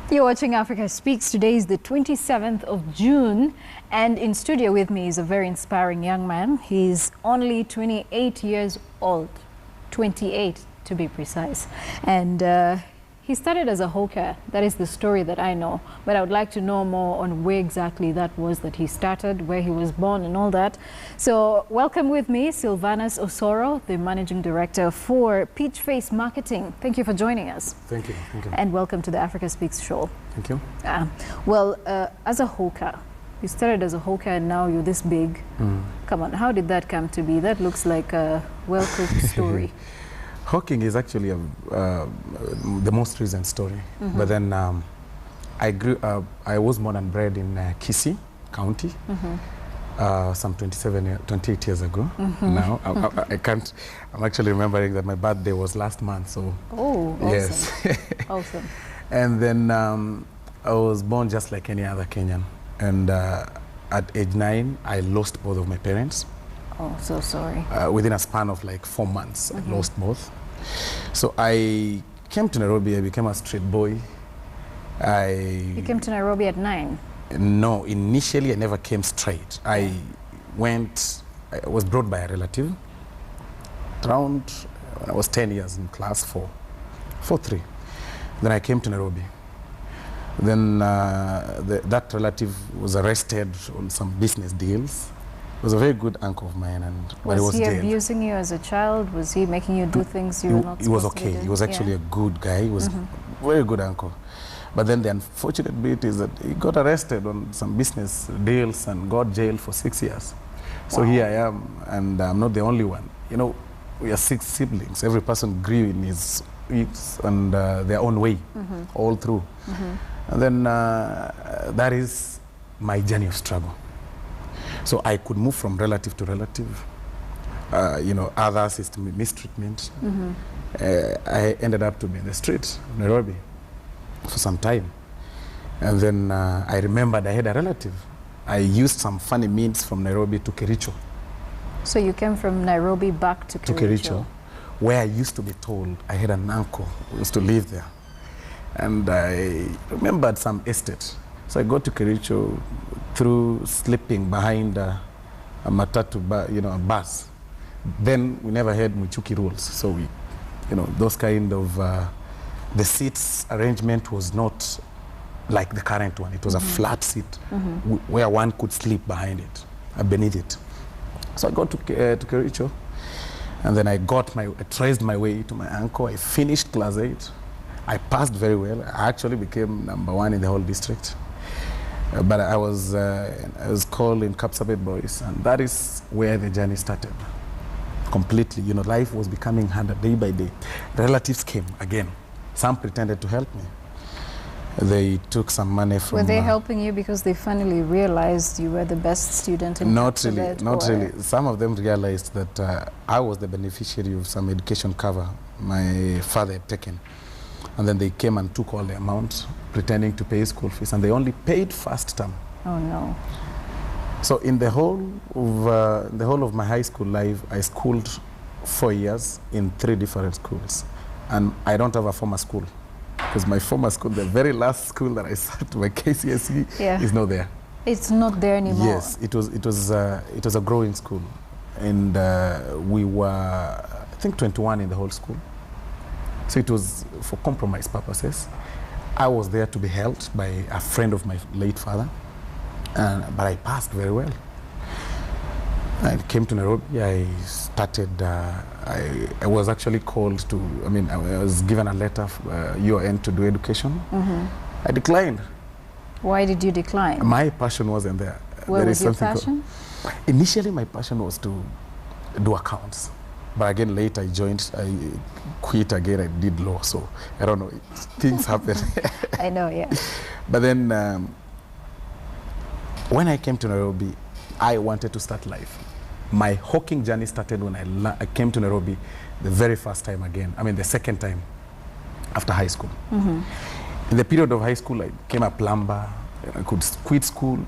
You're watching Africa Speaks. Today is the 27th of June, and in studio with me is a very inspiring young man. He's only 28 years old, 28 to be precise. And he started as a hawker. That is the story that I know. But I would like to know more on where exactly that was that he started, where he was born and all that. So welcome with me, Selvanous Osoro, the Managing Director for Peach Face Marketing. Thank you for joining us. Thank you. Thank you. And welcome to the Africa Speaks show. Thank you. As a hawker, you started as a hawker and now you're this big. Come on, how did that come to be? That looks like a well-cooked story. Hawking is actually the most recent story. But then I was born and bred in Kisii County some 28 years ago. Now I can't, I'm actually remembering that my birthday was last month. So oh, awesome. Yes. Awesome. And then I was born just like any other Kenyan. And at age 9, I lost both of my parents. Oh, so sorry. Within a span of like 4 months, I lost both. So I came to Nairobi. I became a street boy. You came to Nairobi at 9? No, initially I never came straight. I was brought by a relative around when I was 10 years in class 4-3. Then I came to Nairobi. Then that relative was arrested on some business deals. He was a very good uncle of mine, but he was dead. Abusing you as a child? Was he making you do things you were not supposed to do? He was okay. He was actually a good guy. He was a very good uncle. But then the unfortunate bit is that he got arrested on some business deals and got jailed for 6 years. So here I am, and I'm not the only one. You know, we are 6 siblings. Every person grew in his and their own way, all through. And then that is my journey of struggle. So I could move from relative to relative. You know, other system mistreatment. I ended up to be in the street, Nairobi, for some time. And then I remembered I had a relative. I used some funny means from Nairobi to Kericho. So you came from Nairobi back to Kericho? Where I used to be told I had an uncle who used to live there. And I remembered some estate. So I got to Kericho through sleeping behind a matatu, a bus. Then we never had Muchuki rules. So we, those kind of, the seats arrangement was not like the current one. It was a flat seat where one could sleep behind it, beneath it. So I got to Kericho, and then I traced my way to my uncle. I finished class 8. I passed very well. I actually became #1 in the whole district. But I was called in Kapsabet Boys, and that is where the journey started. Completely, life was becoming harder day by day. Relatives came again. Some pretended to help me. They took some money from... Were they helping you because they finally realized you were the best student in Kapsabet? Not really. Some of them realized that I was the beneficiary of some education cover my father had taken. And then they came and took all the amount, pretending to pay school fees, and they only paid first term. Oh no! So in the whole of my high school life, I schooled 4 years in 3 different schools, and I don't have a former school because my former school, the very last school that I sat my KCSE, is not there. It's not there anymore. Yes, it was a growing school, and we were, I think, 21 in the whole school. So it was for compromise purposes. I was there to be helped by a friend of my late father, but I passed very well. I came to Nairobi. I started, I was actually called to, I was given a letter UN to do education. I declined. Why did you decline? My passion wasn't there. What was your passion? Initially, my passion was to do accounts. But again, later I quit again, I did law, so I don't know, things happen. I know, yeah. But then, when I came to Nairobi, I wanted to start life. My hawking journey started when I came to Nairobi the very first time again, the second time after high school. In the period of high school, I became a plumber. I could quit school,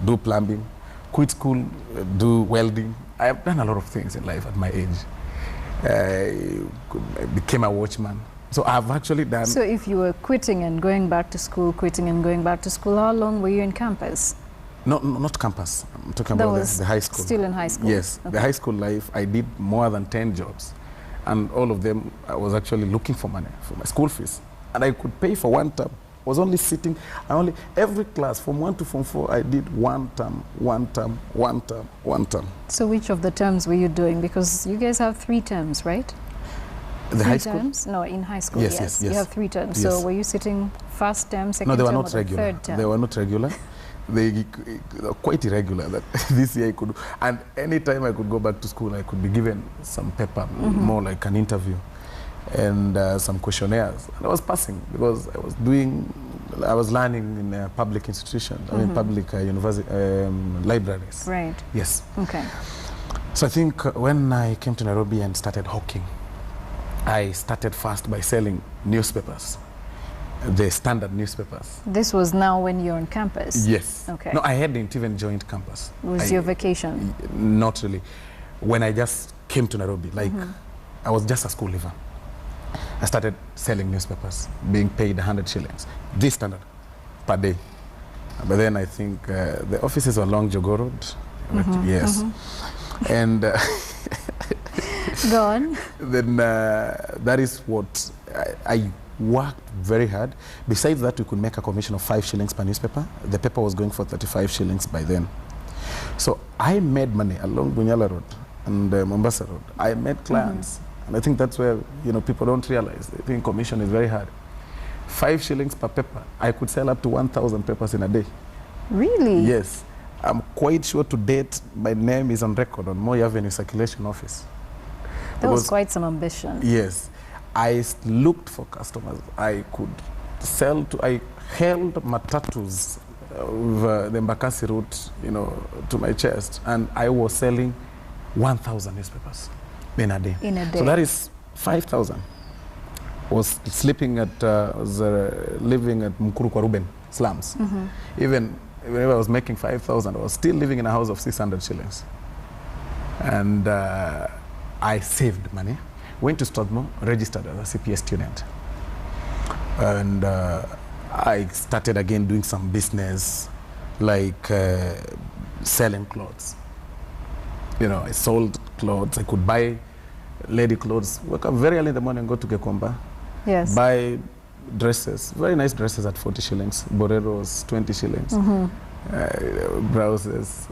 do plumbing, quit school, do welding. I have done a lot of things in life at my age. I became a watchman. So I've actually done... So if you were quitting and going back to school, quitting and going back to school, how long were you in campus? No, not campus. I'm talking about the high school. Still in high school? Yes. Okay. The high school life, I did more than 10 jobs. And all of them, I was actually looking for money for my school fees. And I could pay for one term. I was only sitting, every class, from 1 to Form 4, I did one term. So which of the terms were you doing? Because you guys have 3 terms, right? The high school? Terms? No, in high school, yes. You have 3 terms. Yes. So were you sitting first term, second term? No, they were term, not or regular. Third term? They were not regular. They were quite irregular. That this year I could, and any time I could go back to school, I could be given some paper, more like an interview, and some questionnaires. And I was passing because I was learning in a public institution, I mean public university libraries. Right. Yes. Okay. So I think when I came to Nairobi and started hawking, I started first by selling newspapers, the standard newspapers. This was now when you're on campus? Yes. Okay. No, I hadn't even joined campus. Was your vacation? Not really. When I just came to Nairobi, like I was just a school leaver. I started selling newspapers, being paid 100 shillings, this standard, per day. But then I think the offices were along Jogoo Road. Yes. And go on. Then that is what I worked very hard. Besides that, we could make a commission of 5 shillings per newspaper. The paper was going for 35 shillings by then. So I made money along Bunyala Road and Mombasa Road. I made clients. And I think that's where, people don't realize. They think commission is very hard. 5 shillings per paper. I could sell up to 1,000 papers in a day. Really? Yes. I'm quite sure to date my name is on record on Moi Avenue Circulation Office. That was quite some ambition. Yes. I looked for customers. I could sell to, I held matatus of the Mbakasi route, to my chest, and I was selling 1,000 newspapers in a day. In a day. So that is 5,000. Was sleeping at, living at Mukuru kwa Ruben slums. Even whenever I was making 5,000, I was still living in a house of 600 shillings. And I saved money, went to Strathmore, registered as a CPS student. And I started again doing some business, like selling clothes. I sold clothes. I could buy lady clothes, wake up very early in the morning, go to Gekomba, yes, buy dresses, very nice dresses at 40 shillings, boreros, 20 shillings, blouses,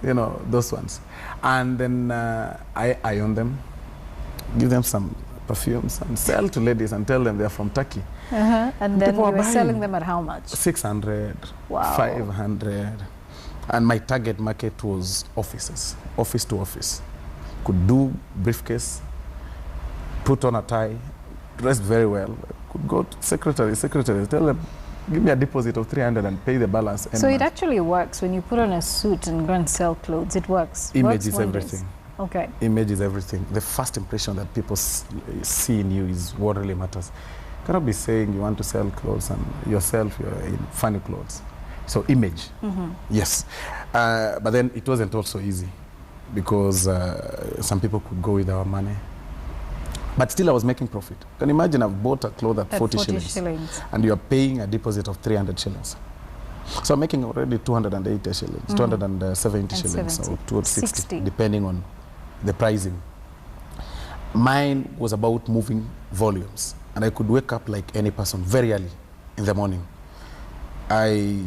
those ones. And then I iron them, give them some perfumes, and sell to ladies and tell them they're from Turkey. And then you were selling them at how much? 600, wow, 500. And my target market was offices, office to office. Could do briefcase, put on a tie, dressed very well. Could go to secretary, tell them, give me a deposit of 300 and pay the balance. So it actually works when you put on a suit and go and sell clothes. It works. Image is everything. Okay. Image is everything. The first impression that people see in you is what really matters. You cannot be saying you want to sell clothes and yourself you're in funny clothes. So image, yes. But then it wasn't also easy because some people could go with our money. But still I was making profit. Can you imagine I've bought a cloth at 40 shillings and you're paying a deposit of 300 shillings. So I'm making already 280 shillings, 270 shillings, or 260, depending on the pricing. Mine was about moving volumes, and I could wake up like any person very early in the morning. I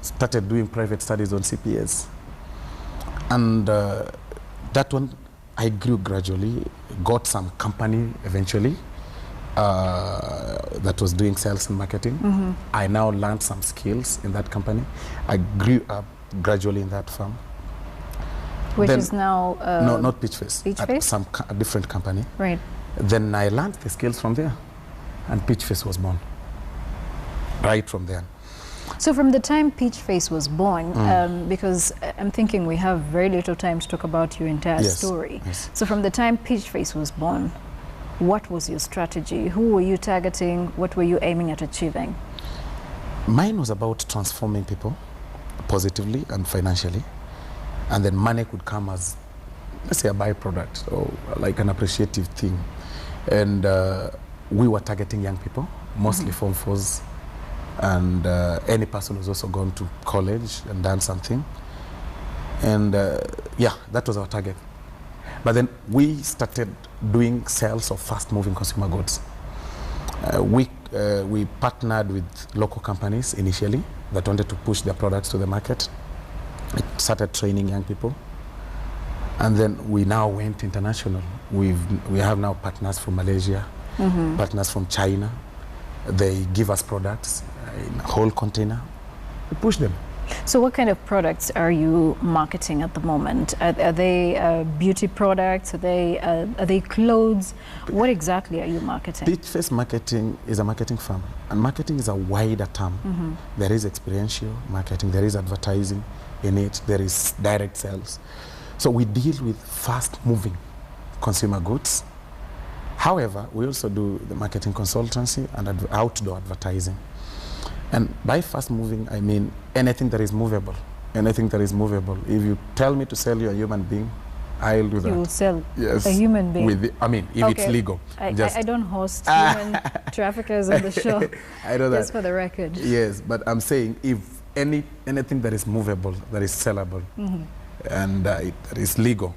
started doing private studies on CPS, and that one I grew gradually, got some company eventually that was doing sales and marketing. I now learned some skills in that company. I grew up gradually in that firm. Which is now... no, not Peachface. Peachface? A different company. Right. Then I learned the skills from there, and Peachface was born. Right from there. So from the time Peachface was born, because I'm thinking we have very little time to talk about your entire story. Yes. So from the time Peachface was born, what was your strategy? Who were you targeting? What were you aiming at achieving? Mine was about transforming people positively and financially. And then money could come as, let's say, a byproduct or like an appreciative thing. And we were targeting young people, mostly Form 4s, and any person who's also gone to college and done something. And yeah, that was our target. But then we started doing sales of fast-moving consumer goods. We partnered with local companies initially that wanted to push their products to the market. It started training young people. And then we now went international. We have now partners from Malaysia, partners from China. They give us products in a whole container. We push them. So what kind of products are you marketing at the moment? Are they beauty products? Are they clothes? What exactly are you marketing? Peachface Marketing is a marketing firm, and marketing is a wider term. There is experiential marketing, there is advertising in it, there is direct sales. So we deal with fast-moving consumer goods. However, we also do the marketing consultancy and outdoor advertising. And by fast-moving, I mean anything that is movable. Anything that is movable. If you tell me to sell you a human being, I'll do that. You will sell yes. a human being? I mean, if it's legal. I don't host human traffickers on the show. I know that. Just for the record. Yes, but I'm saying if anything that is movable, that is sellable, and that is legal.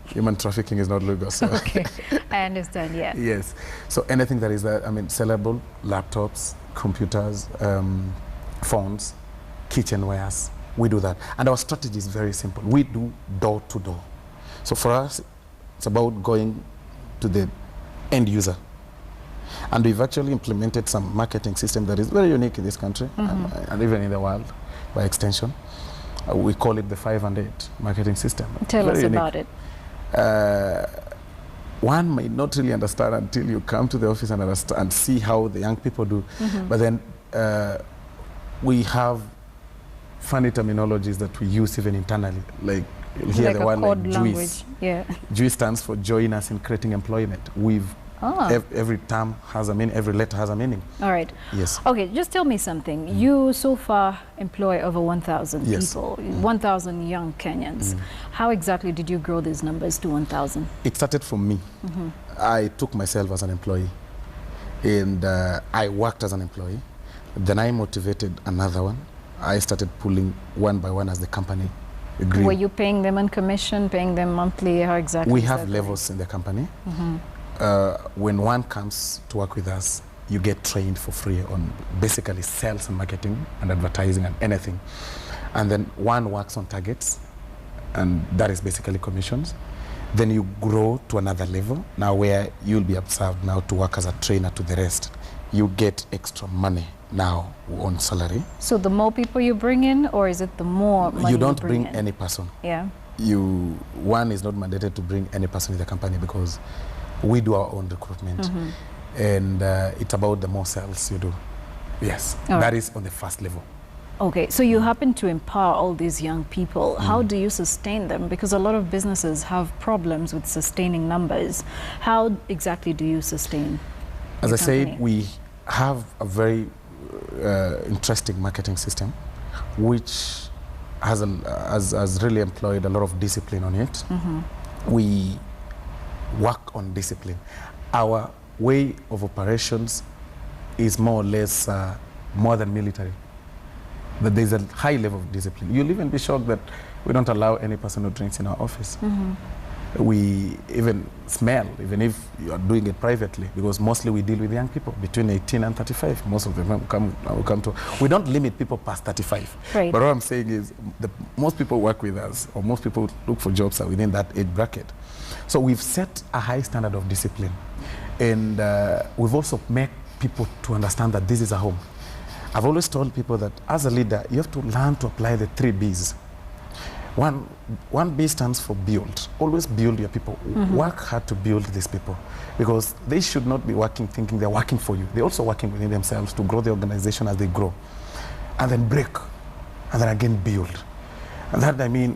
Human trafficking is not legal. So. Okay, I understand, yeah. Yes, so anything that is, sellable, laptops, computers, phones, kitchenwares, we do that. And our strategy is very simple. We do door to door. So for us, it's about going to the end user. And we've actually implemented some marketing system that is very unique in this country and even in the world by extension. We call it the 5 and 8 marketing system. Tell us about it. One may not really understand until you come to the office and see how the young people do. But then we have funny terminologies that we use even internally, like you'll hear like the word like language. Yeah. JUICE stands for join us in creating employment. Every term has a meaning, every letter has a meaning. All right. Yes. Okay, just tell me something. You so far employ over 1,000 people, 1,000 young Kenyans. How exactly did you grow these numbers to 1,000? It started from me. I took myself as an employee, and I worked as an employee. Then I motivated another one. I started pulling one by one as the company grew. Were you paying them on commission, paying them monthly? How exactly? We have levels in the company. When one comes to work with us, you get trained for free on basically sales and marketing and advertising and anything. And then one works on targets, and that is basically commissions. Then you grow to another level, now where you'll be observed now to work as a trainer to the rest. You get extra money now on salary. So the more people you bring in, or is it the more money you don't bring bring any person. Yeah. One is not mandated to bring any person in the company because we do our own recruitment, and it's about the more sales you do. Yes, that is on the first level. Okay, so you happen to empower all these young people. How do you sustain them? Because a lot of businesses have problems with sustaining numbers. How exactly do you sustain? As I said, we have a very interesting marketing system, which has really employed a lot of discipline on it. We work on discipline. Our way of operations is more or less more than military. But there's a high level of discipline. You'll even be shocked that we don't allow any person who drinks in our office. We even smell, even if you are doing it privately, because mostly we deal with young people between 18 and 35. Most of them will come to. We don't limit people past 35. Right. But what I'm saying is, most people work with us, or most people look for jobs are within that age bracket. So we've set a high standard of discipline, and we've also made people to understand that this is a home. I've always told people that as a leader, you have to learn to apply the 3 Bs. One B stands for build. Always build your people. Work hard to build these people, because they should not be working thinking they're working for you. They're also working within themselves to grow the organization as they grow. And then break, and then again build. And that, I mean,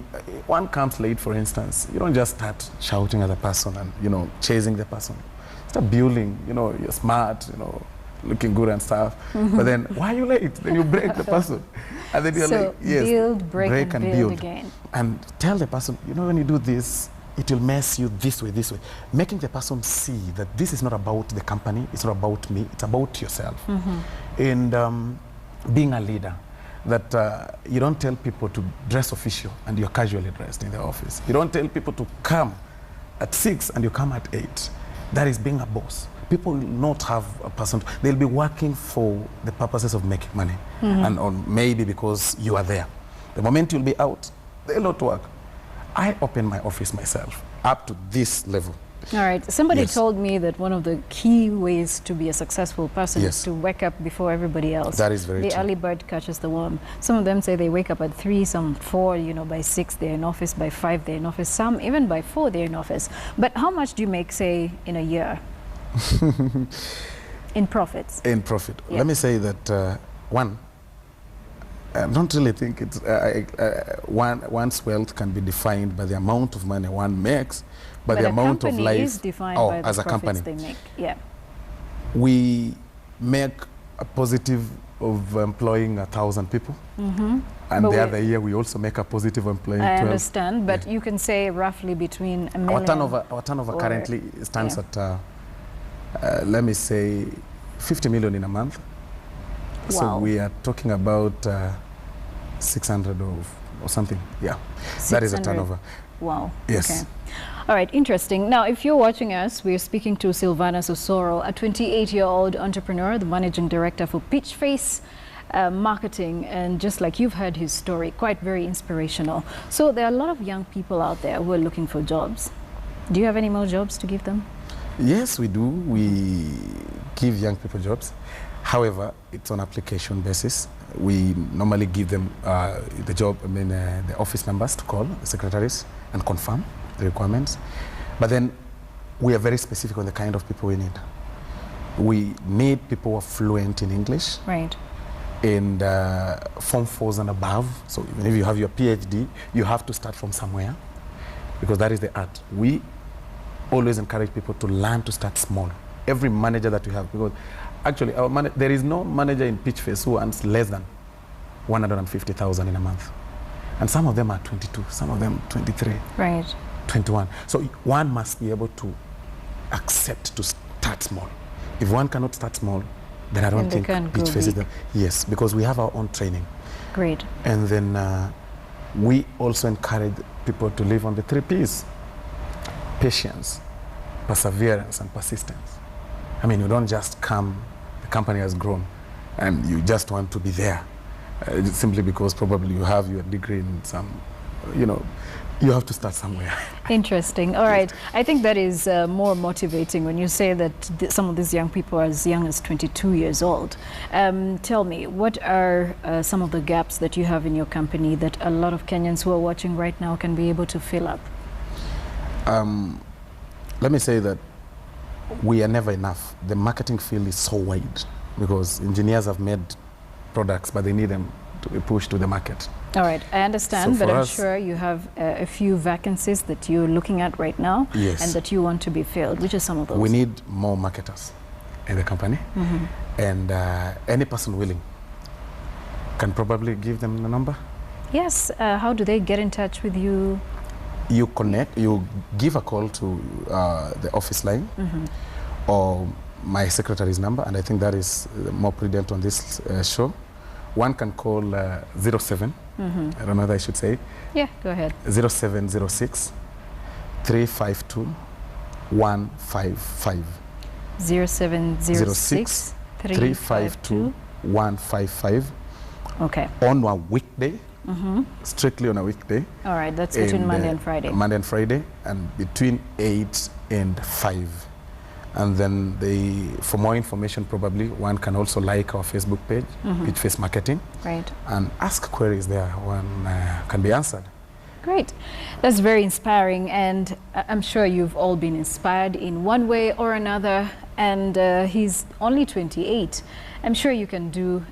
one comes late, for instance, you don't just start shouting at the person and, chasing the person. Start building, you're smart, looking good and stuff. But then, why are you late? Then you break the person. And then you're like, yes, build, break and build again. And tell the person, when you do this, it will mess you this way, making the person see that this is not about the company, it's not about me, it's about yourself. And being a leader, that you don't tell people to dress official and you're casually dressed in the office. You don't tell people to come at 6 and you come at 8. That is being a boss. People will not have a person, they'll be working for the purposes of making money, and or maybe because you are there. The moment you'll be out, they'll not work. I open my office myself up to this level. All right. Somebody told me that one of the key ways to be a successful person is to wake up before everybody else. That is very true. The early bird catches the worm. Some of them say they wake up at 3, some 4, you know, by 6 they're in office, by 5 they're in office, some even by 4 they're in office. But how much do you make, say, in a year? In profits? In profit. Yeah. Let me say that, one, I don't really think it's one's wealth can be defined by the amount of money one makes, but the amount of life is defined by the as a profits company. They make. Yeah. We make a positive of employing 1,000 people, and but the other year we also make a positive employing 12. I understand, but you can say roughly between a million. Our turnover currently stands at, let me say, 50 million in a month. Wow. So we are talking about 600 or something. Yeah, that is a turnover. Wow. Yes. Okay. All right, interesting. Now, if you're watching us, we're speaking to Selvanous Osoro, a 28-year-old entrepreneur, the managing director for Pitchface Marketing. And just like you've heard his story, quite very inspirational. So there are a lot of young people out there who are looking for jobs. Do you have any more jobs to give them? Yes, we do. We give young people jobs. However, it's on application basis. We normally give them the job, the office numbers to call, the secretaries, and confirm the requirements. But then we are very specific on the kind of people we need. We need people who are fluent in English. Right. And Form 4s and above. So even if you have your PhD, you have to start from somewhere, because that is the art. We always encourage people to learn to start small. Every manager that we have, because actually there is no manager in Pitchface who earns less than 150,000 in a month. And some of them are 22, some of them 23. Right. 21. So one must be able to accept to start small. If one cannot start small, then I don't think Pitchface is the... Yes, because we have our own training. Great. And then we also encourage people to live on the 3 Ps. Patience, perseverance, and persistence. I mean, you don't just come, the company has grown, and you just want to be there simply because probably you have your degree in some, you know, you have to start somewhere. Interesting. All right. I think that is more motivating when you say that some of these young people are as young as 22 years old. Tell me, what are some of the gaps that you have in your company that a lot of Kenyans who are watching right now can be able to fill up? Let me say that we are never enough. The marketing field is so wide because engineers have made products, but they need them to be pushed to the market. All right, I understand, So but I'm sure you have a few vacancies that you're looking at right now, and that you want to be filled. Which are some of those? We need more marketers in the company, and any person willing can probably give them the number. Yes. How do they get in touch with you? You connect, you give a call to the office line or my secretary's number, and I think that is more prudent on this show. One can call 07, I don't know whether I should say it. Yeah, go ahead. 0706 352 155. 0706 352 155. Okay. On a weekday. Strictly on a weekday. All right, that's between Monday and Friday. Monday and Friday, and between 8 and 5. And then for more information, probably one can also like our Facebook page, Pitchface Marketing, right, and ask queries there. One can be answered. Great. That's very inspiring, and I'm sure you've all been inspired in one way or another. And he's only 28. I'm sure you can do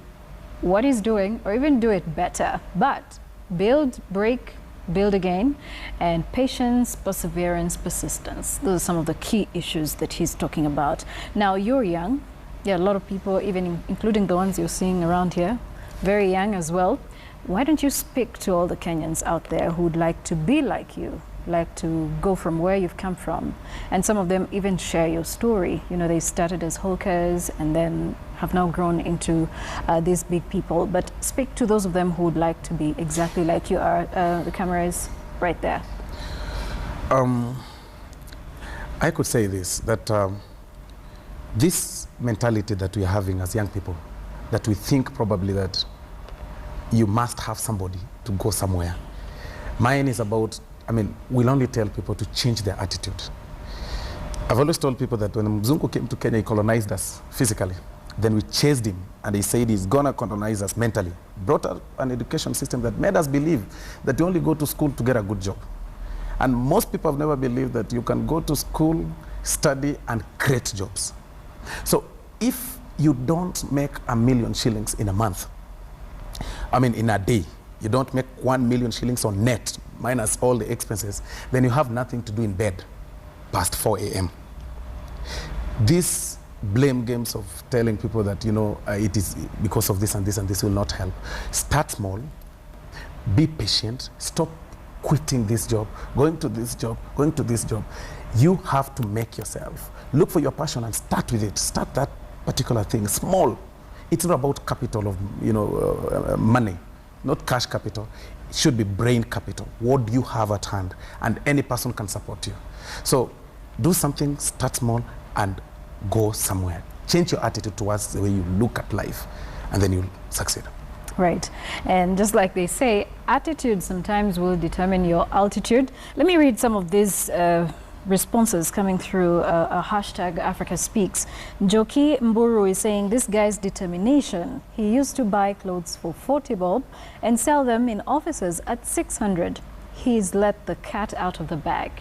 what he's doing, or even do it better. But build, break, build again, and patience, perseverance, persistence. Those are some of the key issues that he's talking about. Now, you're young. There are a lot of people, even including the ones you're seeing around here, very young as well. Why don't you speak to all the Kenyans out there who would like to be like you? like to go from where you've come from. And some of them even share your story. You know, they started as hawkers and then have now grown into these big people. But speak to those of them who would like to be exactly like you are. The camera is right there. I could say this, that this mentality that we are having as young people, that we think probably that you must have somebody to go somewhere. Mine is about, we'll only tell people to change their attitude. I've always told people that when Mzungu came to Kenya, he colonized us physically. Then we chased him, and he said he's gonna colonize us mentally. Brought up an education system that made us believe that you only go to school to get a good job. And most people have never believed that you can go to school, study, and create jobs. So if you don't make 1 million shillings in a month, in a day, you don't make 1 million shillings on net, minus all the expenses, then you have nothing to do in bed past 4 a.m. These blame games of telling people that, it is because of this and this and this will not help. Start small, be patient, stop quitting this job, going to this job, going to this job. You have to make yourself. Look for your passion and start with it. Start that particular thing, small. It's not about capital of, money, not cash capital. It should be brain capital. What do you have at hand? And any person can support you. So do something, start small, and go somewhere. Change your attitude towards the way you look at life, and then you'll succeed. Right. And just like they say, attitude sometimes will determine your altitude. Let me read some of these responses coming through a hashtag Africa Speaks. Joki Mburu is saying, this guy's determination. He used to buy clothes for 40 bob and sell them in offices at 600. He's let the cat out of the bag.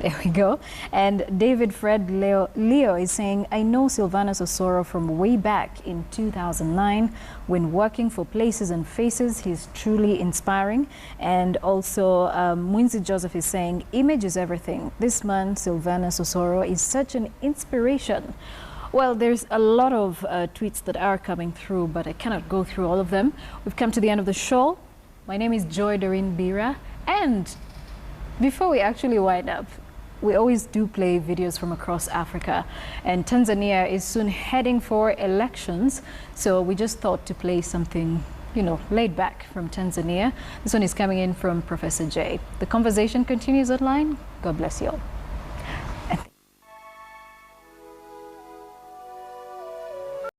There we go. And David Fred Leo is saying, I know Selvanous Osoro from way back in 2009 when working for Places and Faces. He's truly inspiring. And also Mwinzi Joseph is saying, image is everything. This man, Selvanous Osoro, is such an inspiration. Well, there's a lot of tweets that are coming through, but I cannot go through all of them. We've come to the end of the show. My name is Joy Doreen Bira. And before we actually wind up, we always do play videos from across Africa, and Tanzania is soon heading for elections, so we just thought to play something, laid back from Tanzania. This one is coming in from Professor J. The conversation continues online. God bless you all.